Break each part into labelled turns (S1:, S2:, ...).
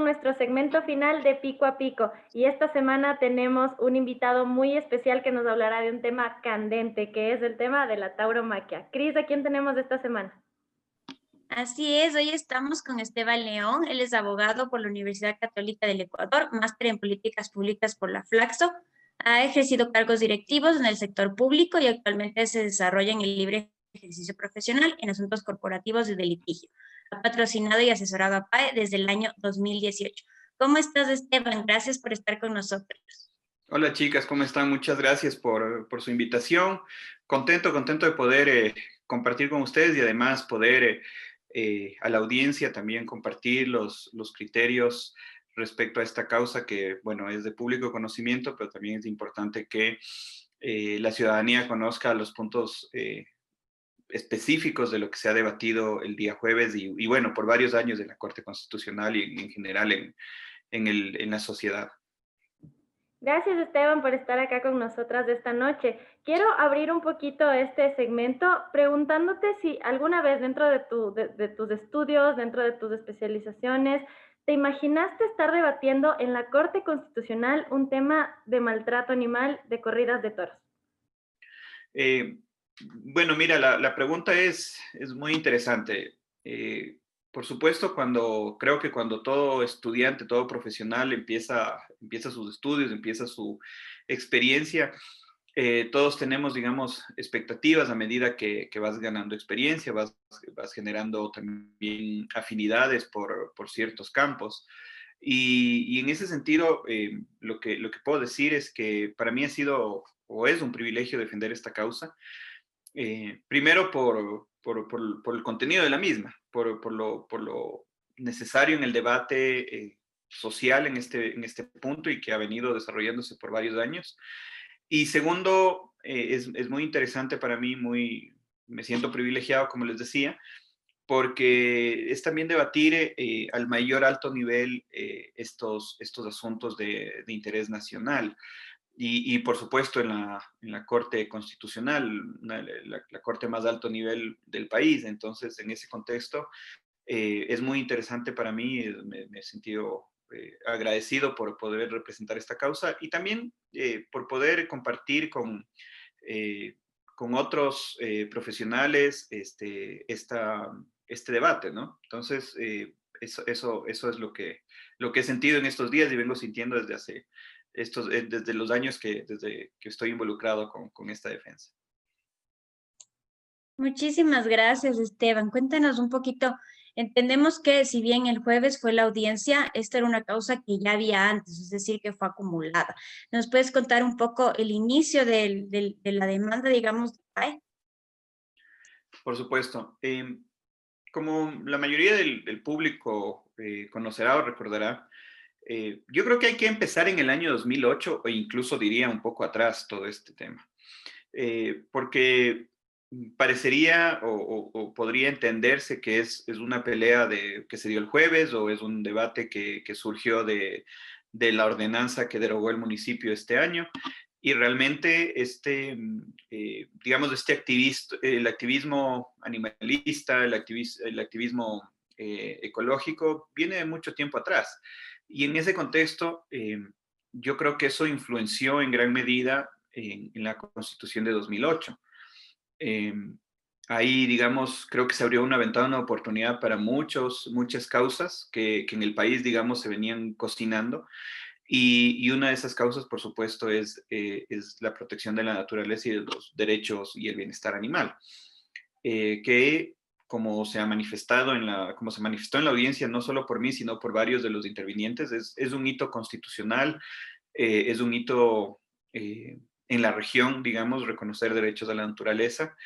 S1: con nuestro segmento final de Pico a Pico y esta semana tenemos un invitado muy especial que nos hablará de un tema candente, que es el tema de la tauromaquia. Cris, ¿a quién tenemos esta semana?
S2: Así es, hoy estamos con Esteban León, él es abogado por la Universidad Católica del Ecuador, máster en políticas públicas por la Flaxo, ha ejercido cargos directivos en el sector público y actualmente se desarrolla en el libre ejercicio profesional en asuntos corporativos y de litigio. Ha patrocinado y asesorado a PAE desde el año 2018. ¿Cómo estás, Esteban? Gracias por estar con nosotros.
S3: Hola chicas, ¿cómo están? Muchas gracias por su invitación. Contento de poder compartir con ustedes y además poder a la audiencia también compartir los criterios respecto a esta causa que, bueno, es de público conocimiento, pero también es importante que la ciudadanía conozca los puntos específicos de lo que se ha debatido el día jueves y bueno, por varios años en la Corte Constitucional y en general en la sociedad.
S1: Gracias, Esteban, por estar acá con nosotras esta noche. Quiero abrir un poquito este segmento preguntándote si alguna vez dentro de tus estudios, dentro de tus especializaciones, te imaginaste estar debatiendo en la Corte Constitucional un tema de maltrato animal de corridas de toros.
S3: Eh, bueno, mira, la pregunta es muy interesante. Por supuesto, creo que cuando todo estudiante, todo profesional empieza sus estudios, empieza su experiencia, todos tenemos, digamos, expectativas a medida que vas ganando experiencia, vas generando también afinidades por ciertos campos. Y en ese sentido, lo que puedo decir es que para mí ha sido o es un privilegio defender esta causa. Primero por el contenido de la misma, por lo necesario en el debate social en este punto y que ha venido desarrollándose por varios años. Y segundo, es muy interesante para mí, me siento privilegiado, como les decía, porque es también debatir al mayor alto nivel estos asuntos de interés nacional. Y por supuesto en la Corte Constitucional, la corte más alto nivel del país. Entonces, en ese contexto, es muy interesante para mí, me he sentido agradecido por poder representar esta causa y también por poder compartir eh, con otros profesionales este debate, ¿no? Entonces, eso es lo que he sentido en estos días y vengo sintiendo desde los años desde que estoy involucrado con esta defensa.
S2: Muchísimas gracias, Esteban. Cuéntanos un poquito. Entendemos que si bien el jueves fue la audiencia, esta era una causa que ya había antes, es decir, que fue acumulada. ¿Nos puedes contar un poco el inicio de la demanda, digamos, de PAE?
S3: Por supuesto. Como la mayoría del público conocerá o recordará, yo creo que hay que empezar en el año 2008 o incluso diría un poco atrás todo este tema. Porque parecería o podría entenderse que es una pelea que se dio el jueves o es un debate que surgió de la ordenanza que derogó el municipio este año. Y realmente digamos, el activismo animalista, el activismo ecológico viene de mucho tiempo atrás. Y en ese contexto, yo creo que eso influenció en gran medida en la Constitución de 2008. Eh, Ahí, digamos, creo que se abrió una ventana, una oportunidad para muchas causas que en el país, digamos, se venían cocinando. Y una de esas causas, por supuesto, es la protección de la naturaleza y de los derechos y el bienestar animal, que como se manifestó en la audiencia, no solo por mí, sino por varios de los intervinientes, es un hito constitucional, es un hito en la región, digamos, reconocer derechos a la naturaleza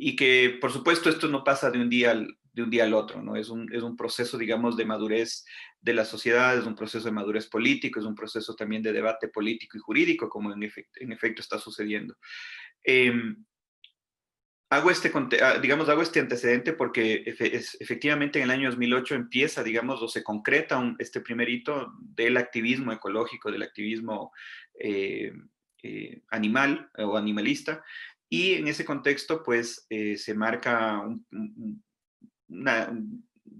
S3: y que, por supuesto, esto no pasa de un día al otro, ¿no? Es un proceso, digamos, de madurez de la sociedad, es un proceso de madurez político, es un proceso también de debate político y jurídico, como en efecto está sucediendo. Eh, hago este antecedente porque efectivamente en el año 2008 empieza, digamos, o se concreta este primer hito del activismo ecológico, del activismo eh, animal o animalista, y en ese contexto, pues, se marca una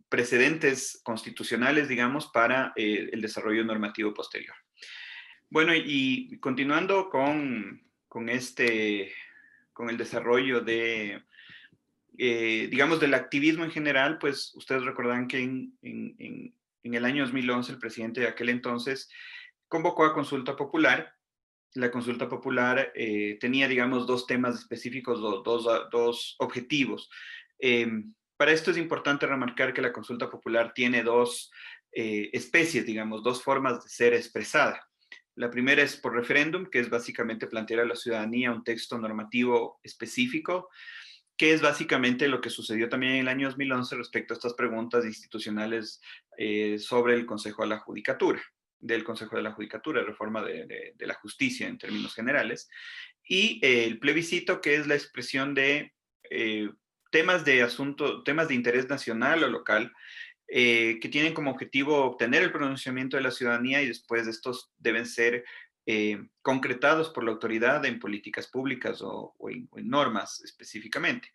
S3: precedentes constitucionales, digamos, para el desarrollo normativo posterior. Bueno, y continuando con el desarrollo de, digamos, del activismo en general, pues ustedes recordarán que en el año 2011 el presidente de aquel entonces convocó a consulta popular. La consulta popular tenía, digamos, dos temas específicos, dos objetivos. Para esto es importante remarcar que la consulta popular tiene dos especies, digamos, dos formas de ser expresada. La primera es por referéndum, que es básicamente plantear a la ciudadanía un texto normativo específico, que es básicamente lo que sucedió también en el año 2011 respecto a estas preguntas institucionales sobre el Consejo de la Judicatura, del Consejo de la Judicatura, reforma de la justicia en términos generales, y el plebiscito, que es la expresión de temas de interés nacional o local, que tienen como objetivo obtener el pronunciamiento de la ciudadanía y después estos deben ser concretados por la autoridad en políticas públicas o en normas específicamente.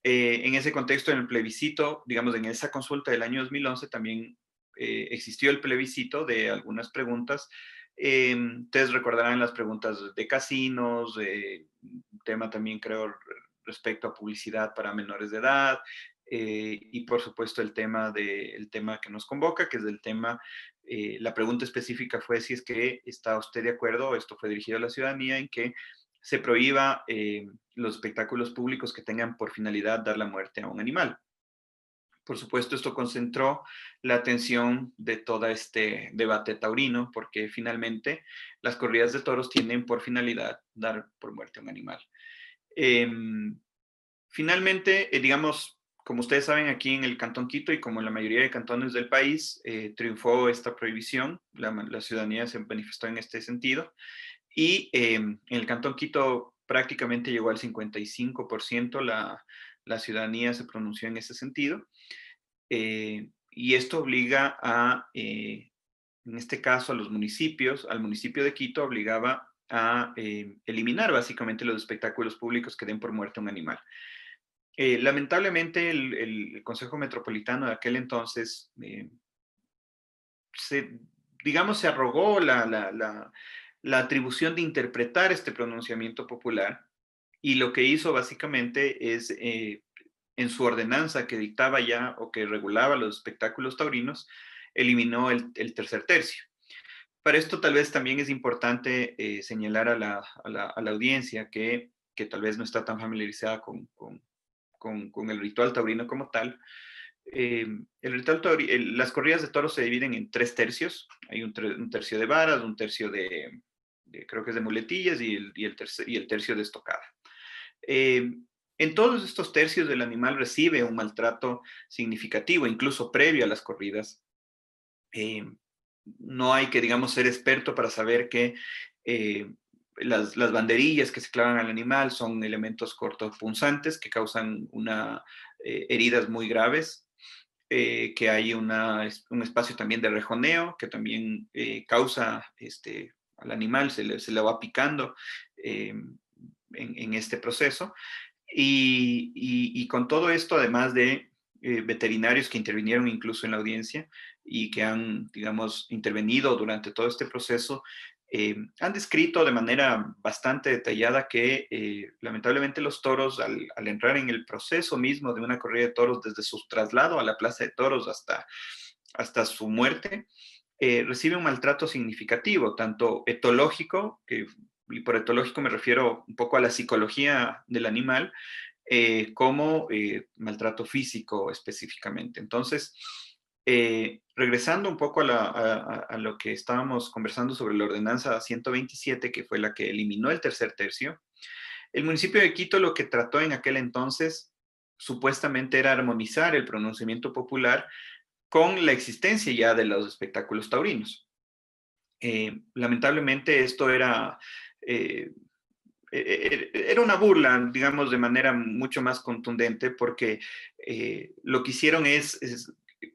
S3: En ese contexto, en el plebiscito, digamos, en esa consulta del año 2011 también existió el plebiscito de algunas preguntas. Ustedes recordarán las preguntas de casinos, un tema también creo respecto a publicidad para menores de edad, y por supuesto el tema que nos convoca, que es el tema, la pregunta específica fue si es que está usted de acuerdo, esto fue dirigido a la ciudadanía, en que se prohíba los espectáculos públicos que tengan por finalidad dar la muerte a un animal. Por supuesto, esto concentró la atención de todo este debate taurino, porque finalmente las corridas de toros tienen por finalidad dar por muerte a un animal. Finalmente, digamos, como ustedes saben, aquí en el Cantón Quito y como en la mayoría de cantones del país, triunfó esta prohibición, la ciudadanía se manifestó en este sentido, y en el Cantón Quito prácticamente llegó al 55%, la ciudadanía se pronunció en ese sentido, y esto obliga en este caso, a los municipios, al municipio de Quito obligaba a eliminar básicamente los espectáculos públicos que den por muerte a un animal. Lamentablemente, el Consejo Metropolitano de aquel entonces, digamos, se arrogó la atribución de interpretar este pronunciamiento popular y lo que hizo básicamente es, en su ordenanza que dictaba ya o que regulaba los espectáculos taurinos, eliminó el tercer tercio. Para esto tal vez también es importante señalar a la audiencia que tal vez no está tan familiarizada con el ritual taurino como tal. El ritual taurino, las corridas de toros se dividen en tres tercios. Hay un tercio de varas, un tercio creo que es de muletillas y el tercio de estocada. En todos estos tercios el animal recibe un maltrato significativo, incluso previo a las corridas. No hay que, digamos, ser experto para saber que las banderillas que se clavan al animal son elementos cortopunzantes que causan heridas muy graves, que hay un espacio también de rejoneo que también causa al animal, se le va picando en este proceso. Y con todo esto, además de veterinarios que intervinieron incluso en la audiencia y que han, digamos, intervenido durante todo este proceso, han descrito de manera bastante detallada que lamentablemente los toros, al entrar en el proceso mismo de una corrida de toros, desde su traslado a la plaza de toros hasta su muerte, recibe un maltrato significativo, tanto etológico, y por etológico me refiero un poco a la psicología del animal, como maltrato físico específicamente. Entonces, regresando un poco a lo que estábamos conversando sobre la ordenanza 127, que fue la que eliminó el tercer tercio, el municipio de Quito lo que trató en aquel entonces supuestamente era armonizar el pronunciamiento popular con la existencia ya de los espectáculos taurinos. Lamentablemente esto era una burla, digamos, de manera mucho más contundente, porque lo que hicieron es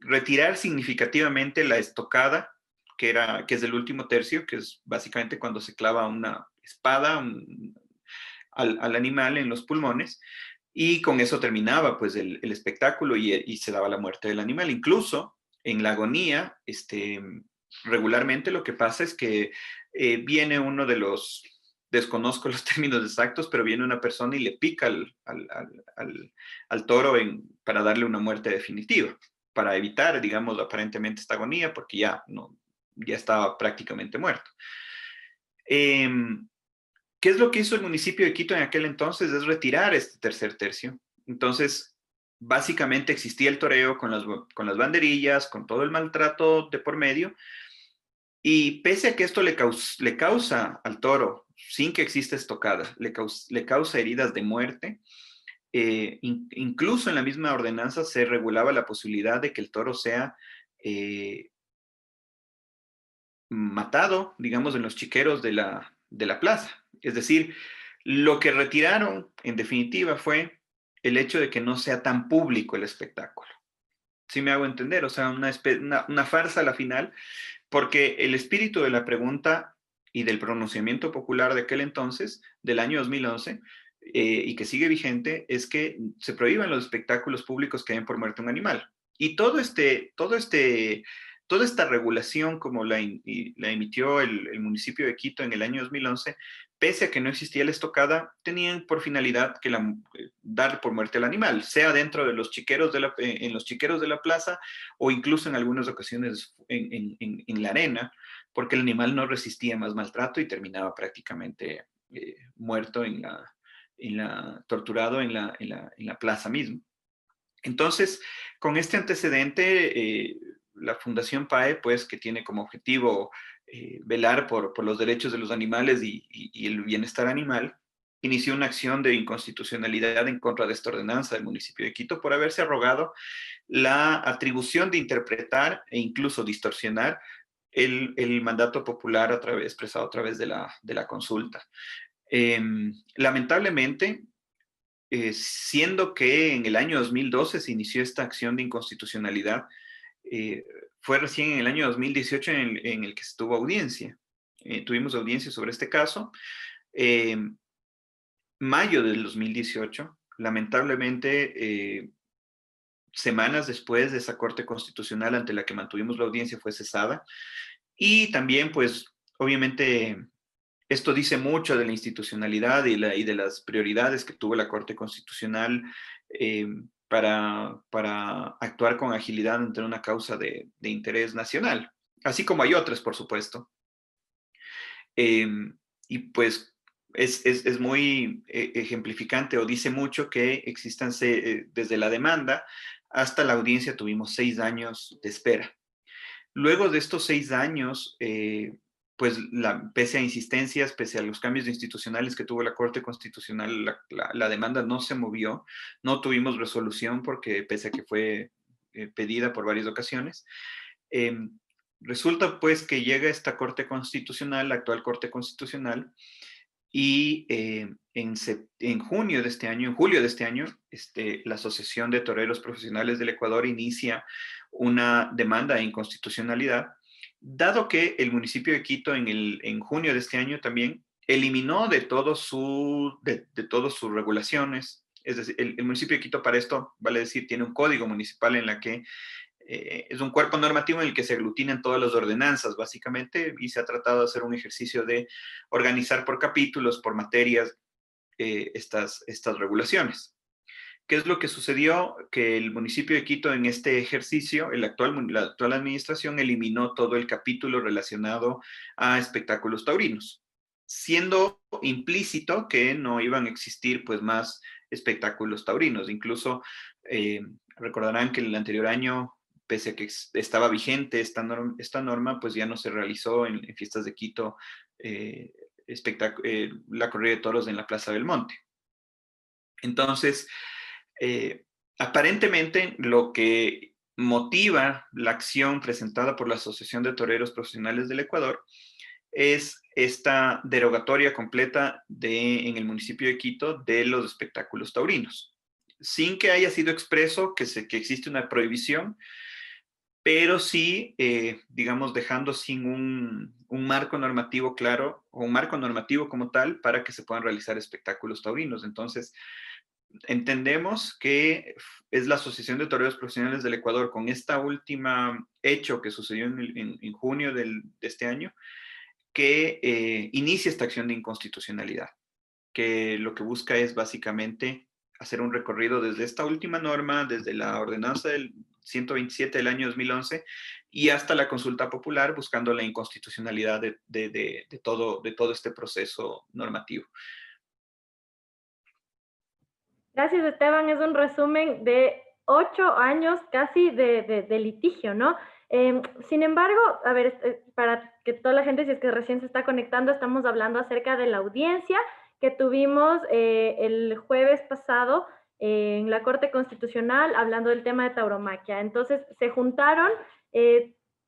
S3: retirar significativamente la estocada, que es el último tercio, que es básicamente cuando se clava una espada al animal en los pulmones, y con eso terminaba pues el espectáculo y se daba la muerte del animal. Incluso en la agonía, regularmente lo que pasa es que viene uno de los, desconozco los términos exactos, pero viene una persona y le pica al toro para darle una muerte definitiva, para evitar, digamos, aparentemente esta agonía, porque ya, no, ya estaba prácticamente muerto. ¿Qué es lo que hizo el municipio de Quito en aquel entonces? Es retirar este tercer tercio. Entonces, básicamente existía el toreo con las banderillas, con todo el maltrato de por medio, y pese a que esto le causa al toro, sin que exista estocada, le causa heridas de muerte, incluso en la misma ordenanza se regulaba la posibilidad de que el toro sea matado, digamos, en los chiqueros de la plaza. Es decir, lo que retiraron, en definitiva, fue el hecho de que no sea tan público el espectáculo. ¿Sí me hago entender? O sea, una farsa a la final, porque el espíritu de la pregunta y del pronunciamiento popular de aquel entonces, del año 2011, y que sigue vigente, es que se prohíban los espectáculos públicos que den por muerte un animal. Y toda esta regulación, como la emitió el municipio de Quito en el año 2011, pese a que no existía la estocada, tenían por finalidad que dar por muerte al animal, sea dentro de los chiqueros en los chiqueros de la plaza o incluso en algunas ocasiones en la arena, porque el animal no resistía más maltrato y terminaba prácticamente muerto torturado en la plaza misma. Entonces, con este antecedente, la Fundación PAE, pues, que tiene como objetivo velar por los derechos de los animales y el bienestar animal, inició una acción de inconstitucionalidad en contra de esta ordenanza del municipio de Quito por haberse arrogado la atribución de interpretar e incluso distorsionar el mandato popular expresado a través de la consulta. Lamentablemente, siendo que en el año 2012 se inició esta acción de inconstitucionalidad, fue recién en el año 2018 en el que se tuvo audiencia. Tuvimos audiencia sobre este caso. Mayo del 2018, lamentablemente, semanas después de esa Corte Constitucional ante la que mantuvimos la audiencia fue cesada. Y también, pues, obviamente, esto dice mucho de la institucionalidad y de las prioridades que tuvo la Corte Constitucional para actuar con agilidad ante una causa de interés nacional, así como hay otras, por supuesto. Y pues es muy ejemplificante o dice mucho que existan desde la demanda hasta la audiencia tuvimos 6 años de espera. Luego de estos 6 años, pues pese a insistencias, pese a los cambios institucionales que tuvo la Corte Constitucional, la demanda no se movió, no tuvimos resolución porque pese a que fue pedida por varias ocasiones. Resulta pues que llega esta Corte Constitucional, la actual Corte Constitucional, y en junio de este año, en julio de este año, la Asociación de Toreros Profesionales del Ecuador inicia una demanda de inconstitucionalidad, dado que el municipio de Quito en junio de este año también eliminó de todas sus regulaciones. Es decir, el municipio de Quito para esto, vale decir, tiene un código municipal en la que es un cuerpo normativo en el que se aglutinan todas las ordenanzas, básicamente, y se ha tratado de hacer un ejercicio de organizar por capítulos, por materias, estas regulaciones. ¿Qué es lo que sucedió? Que el municipio de Quito en este ejercicio, la actual administración eliminó todo el capítulo relacionado a espectáculos taurinos, siendo implícito que no iban a existir pues más espectáculos taurinos. Incluso recordarán que el anterior año, pese a que estaba vigente esta norma, pues ya no se realizó en fiestas de Quito la corrida de toros en la Plaza del Monte. Entonces, aparentemente lo que motiva la acción presentada por la Asociación de Toreros Profesionales del Ecuador es esta derogatoria completa en el municipio de Quito de los espectáculos taurinos, sin que haya sido expreso que existe una prohibición, pero sí, digamos, dejando sin un marco normativo claro o un marco normativo como tal para que se puedan realizar espectáculos taurinos. Entonces, entendemos que es la Asociación de Toreros Profesionales del Ecuador, con esta última hecho que sucedió en junio de este año, que inicia esta acción de inconstitucionalidad, que lo que busca es básicamente hacer un recorrido desde esta última norma, desde la ordenanza del 127 del año 2011 y hasta la consulta popular, buscando la inconstitucionalidad de todo este proceso normativo.
S1: Gracias, Esteban. Es un resumen de 8 años casi de litigio, ¿no? Sin embargo, a ver, para que toda la gente, si es que recién se está conectando, estamos hablando acerca de la audiencia que tuvimos el jueves pasado en la Corte Constitucional hablando del tema de tauromaquia. Entonces, se juntaron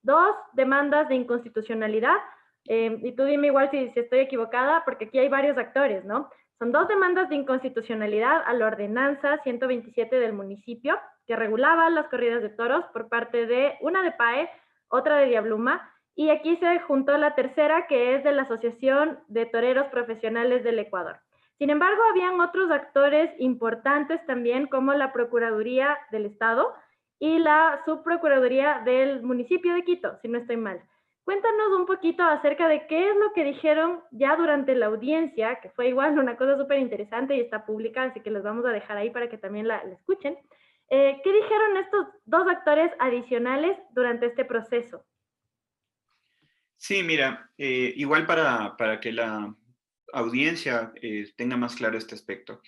S1: dos demandas de inconstitucionalidad, y tú dime igual si estoy equivocada, porque aquí hay varios actores, ¿no? Son dos demandas de inconstitucionalidad a la ordenanza 127 del municipio, que regulaba las corridas de toros por parte de una de PAE, otra de Diabluma, y aquí se juntó la tercera, que es de la Asociación de Toreros Profesionales del Ecuador. Sin embargo, habían otros actores importantes también, como la Procuraduría del Estado y la Subprocuraduría del municipio de Quito, si no estoy mal. Cuéntanos un poquito acerca de qué es lo que dijeron ya durante la audiencia, que fue igual una cosa súper interesante y está pública, así que les vamos a dejar ahí para que también la escuchen. ¿Qué dijeron estos dos actores adicionales durante este proceso?
S3: Sí, mira, igual para que la audiencia tenga más claro este aspecto.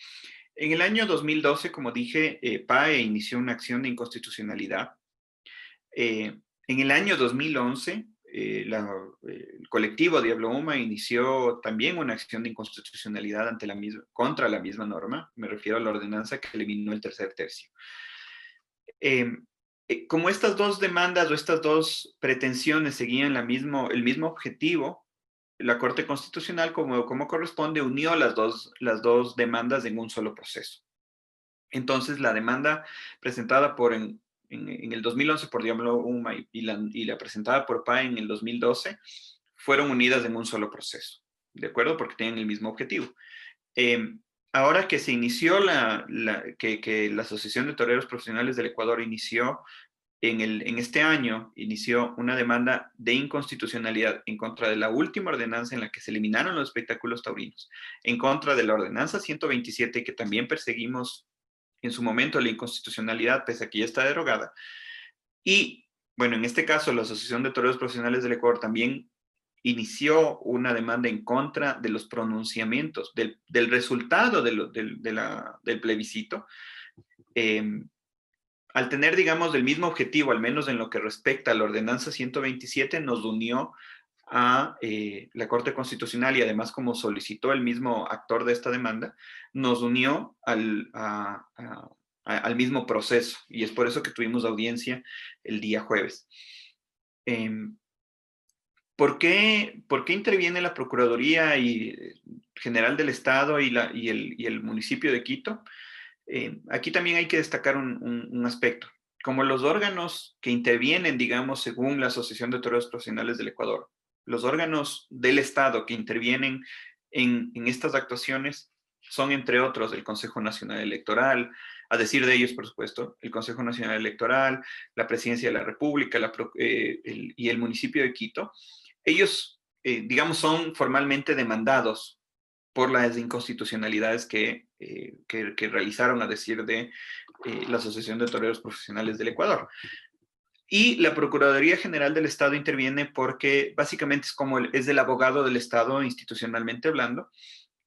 S3: En el año 2012, como dije, PAE inició una acción de inconstitucionalidad. En el año 2011, el colectivo Diabluma inició también una acción de inconstitucionalidad contra la misma norma. Me refiero a la ordenanza que eliminó el tercer tercio. Como estas dos demandas o estas dos pretensiones seguían el mismo objetivo, la Corte Constitucional, como corresponde, unió las dos demandas en un solo proceso. Entonces, la demanda presentada en el 2011 por Diabluma y la presentada por PAE en el 2012 fueron unidas en un solo proceso, ¿de acuerdo? Porque tienen el mismo objetivo. Ahora que se inició que la Asociación de Toreros Profesionales del Ecuador inició en este año, inició una demanda de inconstitucionalidad en contra de la última ordenanza en la que se eliminaron los espectáculos taurinos, en contra de la ordenanza 127, que también perseguimos en su momento la inconstitucionalidad, pese a que ya está derogada. Y, bueno, en este caso, la Asociación de Toreros Profesionales del Ecuador también inició una demanda en contra de los pronunciamientos, del resultado del plebiscito. Al tener, digamos, el mismo objetivo, al menos en lo que respecta a la ordenanza 127, nos unió a la Corte Constitucional y además como solicitó el mismo actor de esta demanda, nos unió al mismo proceso y es por eso que tuvimos audiencia el día jueves. ¿Por qué interviene la Procuraduría General del Estado y el municipio de Quito? Aquí también hay que destacar un aspecto. Como los órganos que intervienen, digamos, según la Asociación de Toreros Profesionales del Ecuador, los órganos del Estado que intervienen en estas actuaciones son, entre otros, el Consejo Nacional Electoral, a decir de ellos, por supuesto, el Consejo Nacional Electoral, la Presidencia de la República y el municipio de Quito. Ellos, digamos, son formalmente demandados por las inconstitucionalidades que realizaron a decir de la Asociación de Toreros Profesionales del Ecuador. Y la Procuraduría General del Estado interviene porque básicamente es del abogado del Estado institucionalmente hablando,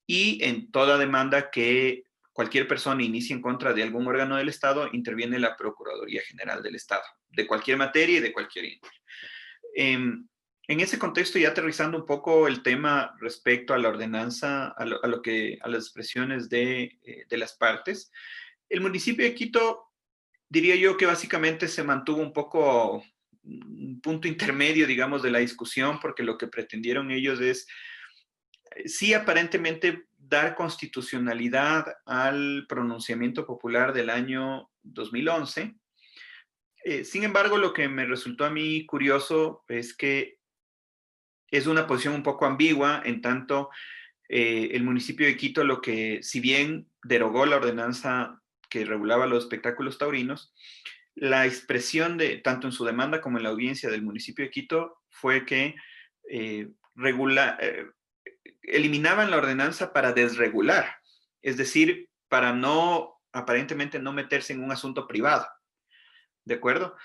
S3: y en toda demanda que cualquier persona inicie en contra de algún órgano del Estado, interviene la Procuraduría General del Estado, de cualquier materia y de cualquier índole. En ese contexto, ya aterrizando un poco el tema respecto a la ordenanza, a las expresiones de las partes, el municipio de Quito, diría yo que básicamente se mantuvo un poco un punto intermedio, digamos, de la discusión, porque lo que pretendieron ellos es, sí, aparentemente dar constitucionalidad al pronunciamiento popular del año 2011. Sin embargo, lo que me resultó a mí curioso es que es una posición un poco ambigua, en tanto el municipio de Quito, si bien derogó la ordenanza que regulaba los espectáculos taurinos, la expresión de, tanto en su demanda como en la audiencia del municipio de Quito, fue que eh, regula, eh, eliminaban la ordenanza para desregular, es decir, para no, aparentemente no meterse en un asunto privado, ¿de acuerdo?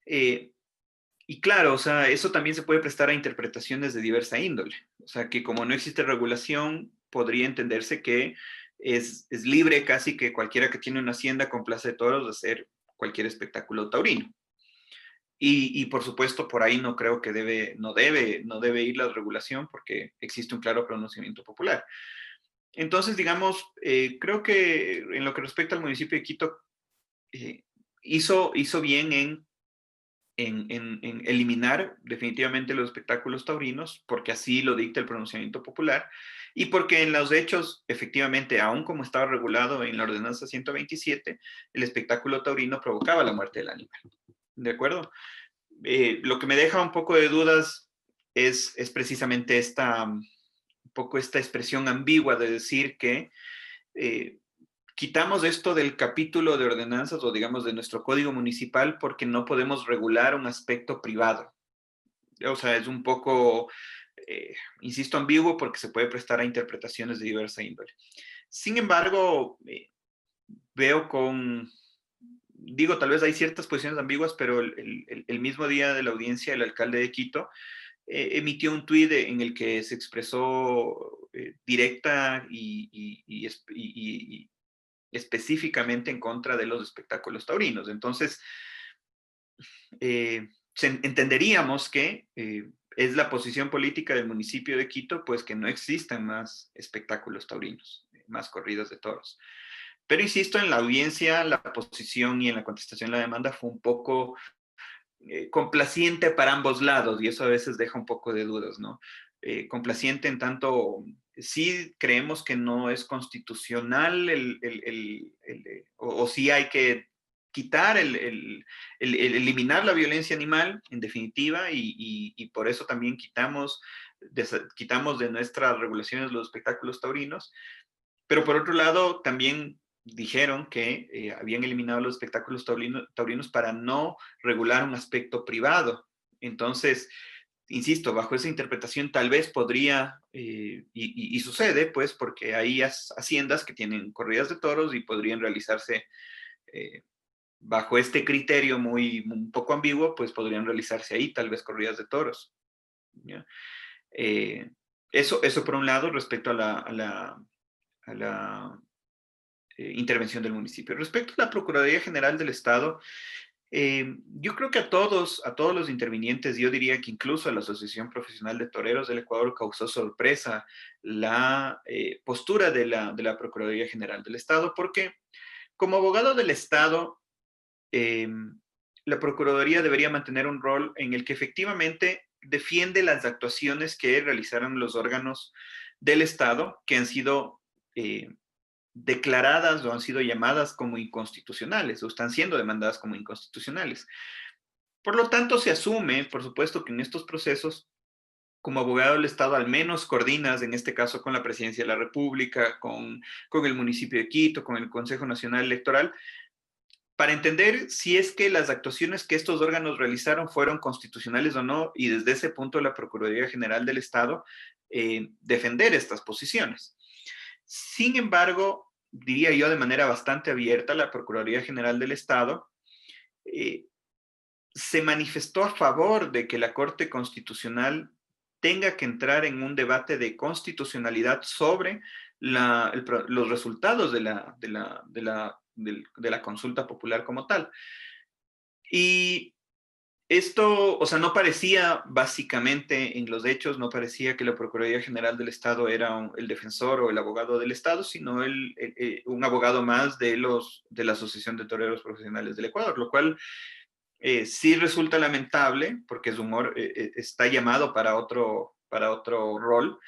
S3: Eh, y claro, o sea, eso también se puede prestar a interpretaciones de diversa índole. O sea, que como no existe regulación, podría entenderse que es libre casi que cualquiera que tiene una hacienda con plaza de toros de hacer cualquier espectáculo taurino. Y por supuesto, por ahí no creo que no debe ir la regulación porque existe un claro pronunciamiento popular. Entonces, digamos, creo que en lo que respecta al municipio de Quito, eh, hizo bien en eliminar definitivamente los espectáculos taurinos, porque así lo dicta el pronunciamiento popular, y porque en los hechos, efectivamente, aún como estaba regulado en la ordenanza 127, el espectáculo taurino provocaba la muerte del animal. ¿De acuerdo? Lo que me deja un poco de dudas es precisamente un poco esta expresión ambigua de decir que eh, quitamos esto del capítulo de ordenanzas o digamos de nuestro código municipal porque no podemos regular un aspecto privado. O sea, es un poco, insisto, ambiguo porque se puede prestar a interpretaciones de diversa índole. Sin embargo, veo digo, tal vez hay ciertas posiciones ambiguas, pero el mismo día de la audiencia, el alcalde de Quito emitió un tuit en el que se expresó directa y específicamente en contra de los espectáculos taurinos. Entonces, entenderíamos que es la posición política del municipio de Quito, pues que no existan más espectáculos taurinos, más corridas de toros. Pero insisto, en la audiencia, la posición y en la contestación de la demanda fue un poco complaciente para ambos lados, y eso a veces deja un poco de dudas, ¿no? Complaciente en tanto, sí creemos que no es constitucional o sí hay que quitar eliminar la violencia animal, en definitiva, y por eso también quitamos de nuestras regulaciones los espectáculos taurinos, pero por otro lado, también dijeron que habían eliminado los espectáculos taurinos para no regular un aspecto privado. Entonces, insisto, bajo esa interpretación tal vez podría, y sucede, pues, porque hay haciendas que tienen corridas de toros y podrían realizarse eh, bajo este criterio un poco ambiguo, pues podrían realizarse ahí tal vez corridas de toros. ¿Ya? Eh, eso por un lado respecto a la intervención del municipio. Respecto a la Procuraduría General del Estado, yo creo que a todos los intervinientes, yo diría que incluso a la Asociación Profesional de Toreros del Ecuador causó sorpresa la postura de la Procuraduría General del Estado, porque como abogado del Estado, eh, la Procuraduría debería mantener un rol en el que efectivamente defiende las actuaciones que realizaron los órganos del Estado que han sido declaradas o han sido llamadas como inconstitucionales o están siendo demandadas como inconstitucionales. Por lo tanto, se asume, por supuesto, que en estos procesos, como abogado del Estado, al menos coordinas, en este caso, con la Presidencia de la República, con el municipio de Quito, con el Consejo Nacional Electoral, para entender si es que las actuaciones que estos órganos realizaron fueron constitucionales o no, y desde ese punto la Procuraduría General del Estado defender estas posiciones. Sin embargo, diría yo de manera bastante abierta, la Procuraduría General del Estado eh, se manifestó a favor de que la Corte Constitucional tenga que entrar en un debate de constitucionalidad sobre los resultados de la consulta popular como tal. Y esto, o sea, no parecía básicamente en los hechos, no parecía que la Procuraduría General del Estado era el defensor o el abogado del Estado, sino un abogado más de la Asociación de Toreros Profesionales del Ecuador, lo cual sí resulta lamentable porque está llamado para otro rol.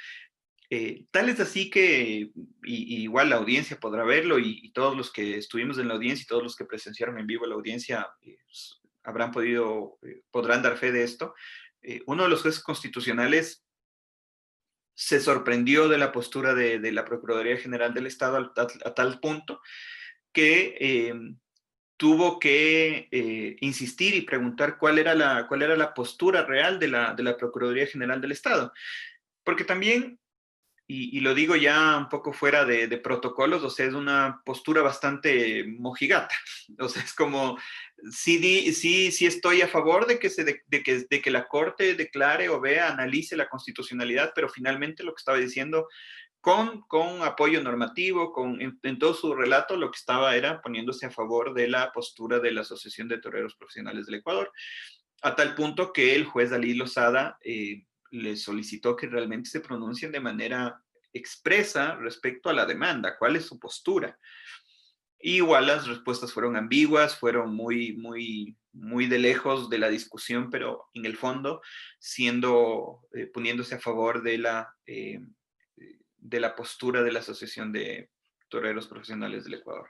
S3: Tal es así que igual la audiencia podrá verlo y todos los que estuvimos en la audiencia y todos los que presenciaron en vivo la audiencia podrán dar fe de esto. Uno de los jueces constitucionales se sorprendió de la postura de la Procuraduría General del Estado a tal punto que tuvo que insistir y preguntar cuál era la postura real de la Procuraduría General del Estado. Porque también, y lo digo ya un poco fuera de protocolos, o sea, es una postura bastante mojigata. O sea, es como, sí estoy a favor de que, de que la Corte declare o vea, analice la constitucionalidad, pero finalmente lo que estaba diciendo con apoyo normativo, en todo su relato, lo que estaba era poniéndose a favor de la postura de la Asociación de Toreros Profesionales del Ecuador, a tal punto que el juez Dalí Lozada le solicitó que realmente se pronuncien de manera expresa respecto a la demanda, cuál es su postura. Y igual las respuestas fueron ambiguas, fueron muy de lejos de la discusión, pero en el fondo poniéndose a favor de la postura de la Asociación de Toreros Profesionales del Ecuador.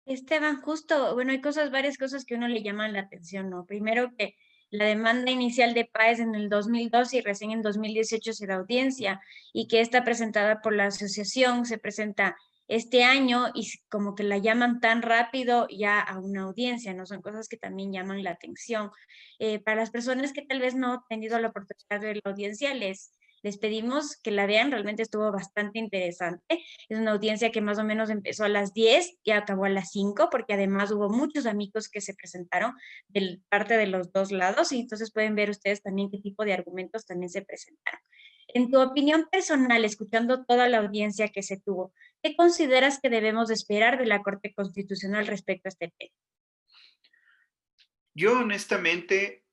S2: Esteban, justo, bueno, hay varias cosas que a uno le llaman la atención, ¿no? Primero que la demanda inicial de Páez en el 2012 y recién en 2018 se da audiencia y que está presentada por la asociación, se presenta este año y como que la llaman tan rápido ya a una audiencia, ¿no? Son cosas que también llaman la atención. Para las personas que tal vez no han tenido la oportunidad de ver la audiencia, les pedimos que la vean, realmente estuvo bastante interesante. Es una audiencia que más o menos empezó a las 10 y acabó a las 5, porque además hubo muchos amigos que se presentaron de parte de los dos lados, y entonces pueden ver ustedes también qué tipo de argumentos también se presentaron. En tu opinión personal, escuchando toda la audiencia que se tuvo, ¿qué consideras que debemos esperar de la Corte Constitucional respecto a este tema?
S3: Yo honestamente,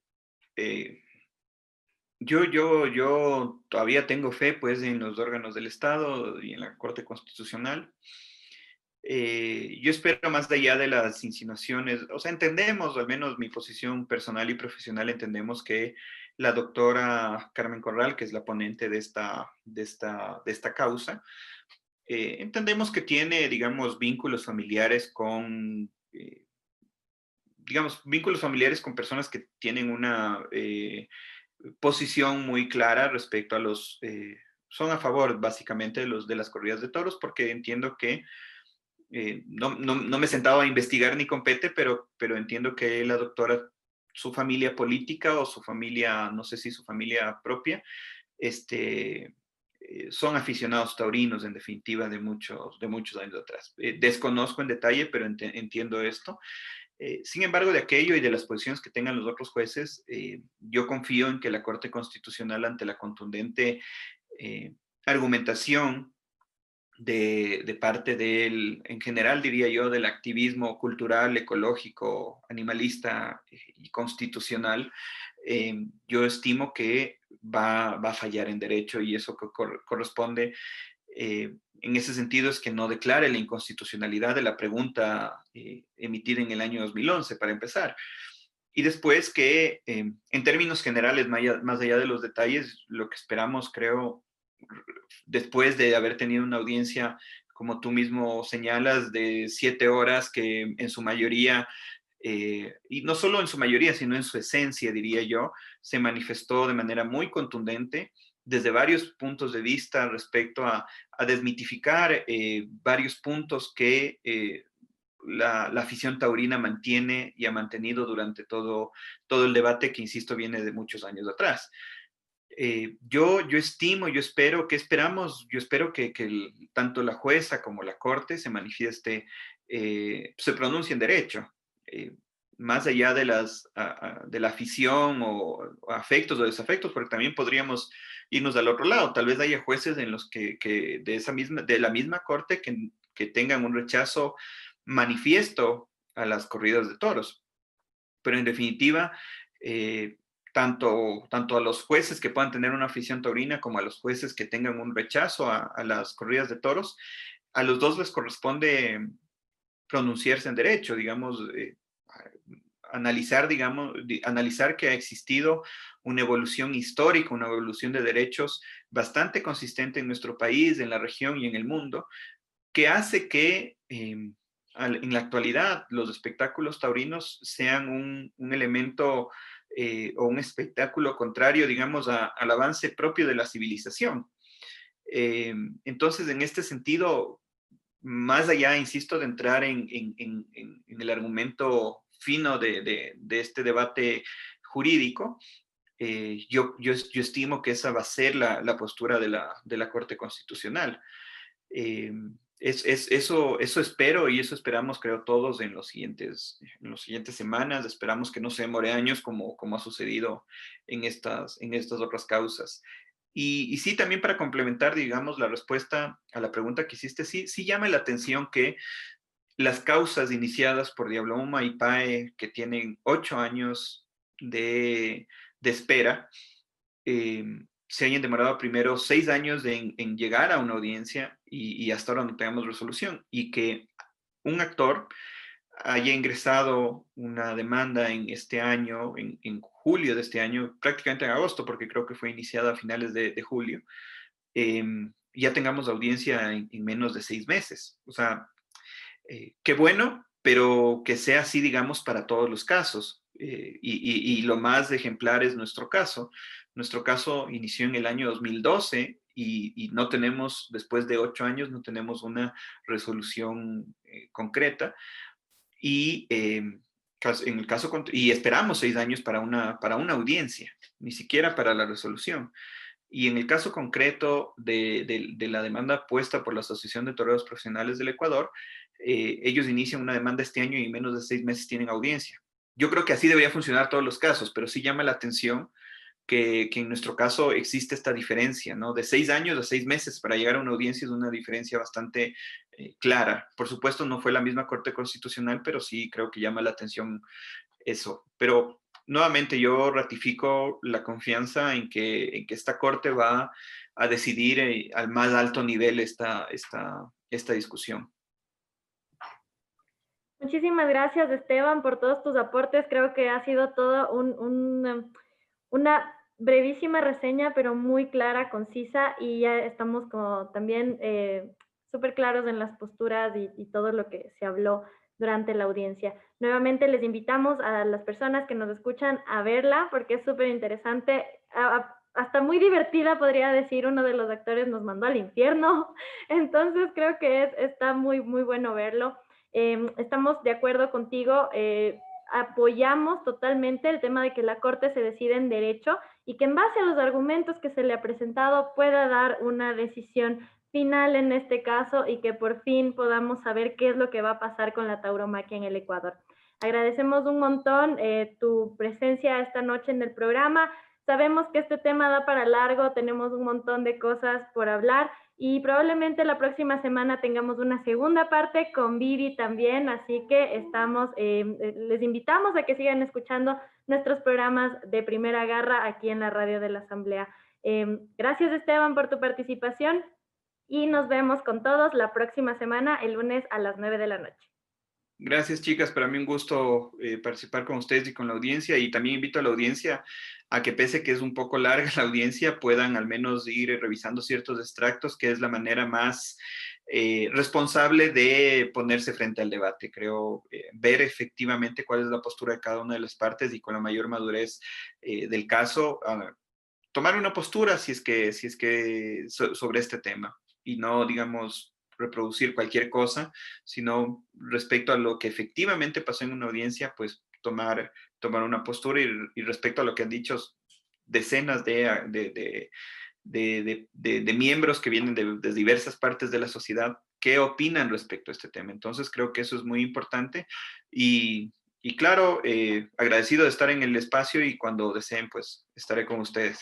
S3: yo todavía tengo fe pues en los órganos del Estado y en la Corte Constitucional. Yo espero más allá de las insinuaciones, o sea, entendemos, al menos mi posición personal y profesional, entendemos que la doctora Carmen Corral, que es la ponente de esta causa, entendemos que tiene, digamos, vínculos familiares con personas que tienen una posición muy clara respecto a son a favor básicamente de las corridas de toros, porque entiendo que no me he sentado a investigar ni compete, pero entiendo que la doctora, su familia política o su familia, no sé si su familia propia, son aficionados taurinos, en definitiva, de muchos años atrás. Desconozco en detalle, pero entiendo esto. Sin embargo, de aquello y de las posiciones que tengan los otros jueces, yo confío en que la Corte Constitucional, ante la contundente argumentación de parte en general, diría yo, del activismo cultural, ecológico, animalista y constitucional, yo estimo que va a fallar en derecho, y eso corresponde, en ese sentido, es que no declare la inconstitucionalidad de la pregunta emitida en el año 2011, para empezar. Y después que, en términos generales, más allá de los detalles, lo que esperamos, creo, después de haber tenido una audiencia, como tú mismo señalas, de 7 horas, que en su mayoría, y no solo en su mayoría, sino en su esencia, diría yo, se manifestó de manera muy contundente desde varios puntos de vista respecto a desmitificar varios puntos que la afición taurina mantiene y ha mantenido durante todo el debate, que, insisto, viene de muchos años atrás. Yo estimo, yo espero, ¿qué esperamos? Yo espero que tanto la jueza como la corte se manifieste, se pronuncie en derecho, más allá de la afición o afectos o desafectos, porque también podríamos irnos al otro lado. Tal vez haya jueces en los que de la misma corte que tengan un rechazo manifiesto a las corridas de toros. Pero en definitiva, tanto a los jueces que puedan tener una afición taurina como a los jueces que tengan un rechazo a las corridas de toros, a los dos les corresponde pronunciarse en derecho, digamos, analizar que ha existido una evolución histórica, una evolución de derechos bastante consistente en nuestro país, en la región y en el mundo, que hace que en la actualidad los espectáculos taurinos sean un elemento o un espectáculo contrario, digamos, al avance propio de la civilización. Entonces, en este sentido, más allá, insisto, de entrar en el argumento fino de este debate jurídico, yo estimo que esa va a ser la postura de la Corte Constitucional. Eh, eso espero y eso esperamos, creo, todos en los siguientes semanas. Esperamos que no se demore años como ha sucedido en estas otras causas. Y sí, también para complementar, digamos, la respuesta a la pregunta que hiciste, sí llama la atención que las causas iniciadas por Diabloma y PAE, que tienen 8 años de espera, eh, se hayan demorado primero 6 años en llegar a una audiencia y hasta ahora no tengamos resolución. Y que un actor haya ingresado una demanda en este año, en julio de este año, prácticamente en agosto, porque creo que fue iniciada a finales de julio, eh, ya tengamos audiencia en menos de 6 meses. O sea, qué bueno, pero que sea así, digamos, para todos los casos. Y lo más ejemplar es nuestro caso. Nuestro caso inició en el año 2012 y no tenemos, después de 8 años, no tenemos una resolución concreta. Y en el caso, y esperamos 6 años para una audiencia, ni siquiera para la resolución. Y en el caso concreto de la demanda puesta por la Asociación de Toreros Profesionales del Ecuador, ellos inician una demanda este año y en menos de 6 meses tienen audiencia. Yo creo que así debería funcionar todos los casos, pero sí llama la atención que en nuestro caso existe esta diferencia, ¿no? De 6 años a 6 meses para llegar a una audiencia es una diferencia bastante clara. Por supuesto, no fue la misma Corte Constitucional, pero sí creo que llama la atención eso. Pero nuevamente yo ratifico la confianza en que esta Corte va a decidir al más alto nivel esta discusión.
S1: Muchísimas gracias, Esteban, por todos tus aportes. Creo que ha sido todo una brevísima reseña, pero muy clara, concisa, y ya estamos como también súper claros en las posturas y todo lo que se habló durante la audiencia. Nuevamente les invitamos a las personas que nos escuchan a verla, porque es súper interesante, hasta muy divertida, podría decir. Uno de los actores nos mandó al infierno, entonces creo que está muy, muy bueno verlo. Estamos de acuerdo contigo, apoyamos totalmente el tema de que la Corte se decida en derecho y que en base a los argumentos que se le ha presentado pueda dar una decisión final en este caso y que por fin podamos saber qué es lo que va a pasar con la tauromaquia en el Ecuador. Agradecemos un montón tu presencia esta noche en el programa. Sabemos que este tema da para largo, tenemos un montón de cosas por hablar y probablemente la próxima semana tengamos una segunda parte con Vivi también, así que les invitamos a que sigan escuchando nuestros programas de Primera Garra aquí en la radio de la Asamblea. Gracias, Esteban, por tu participación y nos vemos con todos la próxima semana, el lunes a las 9 de la noche.
S3: Gracias, chicas. Para mí un gusto participar con ustedes y con la audiencia. Y también invito a la audiencia a que, pese que es un poco larga la audiencia, puedan al menos ir revisando ciertos extractos, que es la manera más responsable de ponerse frente al debate. Creo ver efectivamente cuál es la postura de cada una de las partes y con la mayor madurez del caso, tomar una postura si es que sobre este tema y no, digamos, reproducir cualquier cosa, sino respecto a lo que efectivamente pasó en una audiencia, pues tomar una postura y respecto a lo que han dicho decenas de miembros que vienen de diversas partes de la sociedad, qué opinan respecto a este tema. Entonces creo que eso es muy importante y claro, agradecido de estar en el espacio y cuando deseen, pues estaré con ustedes.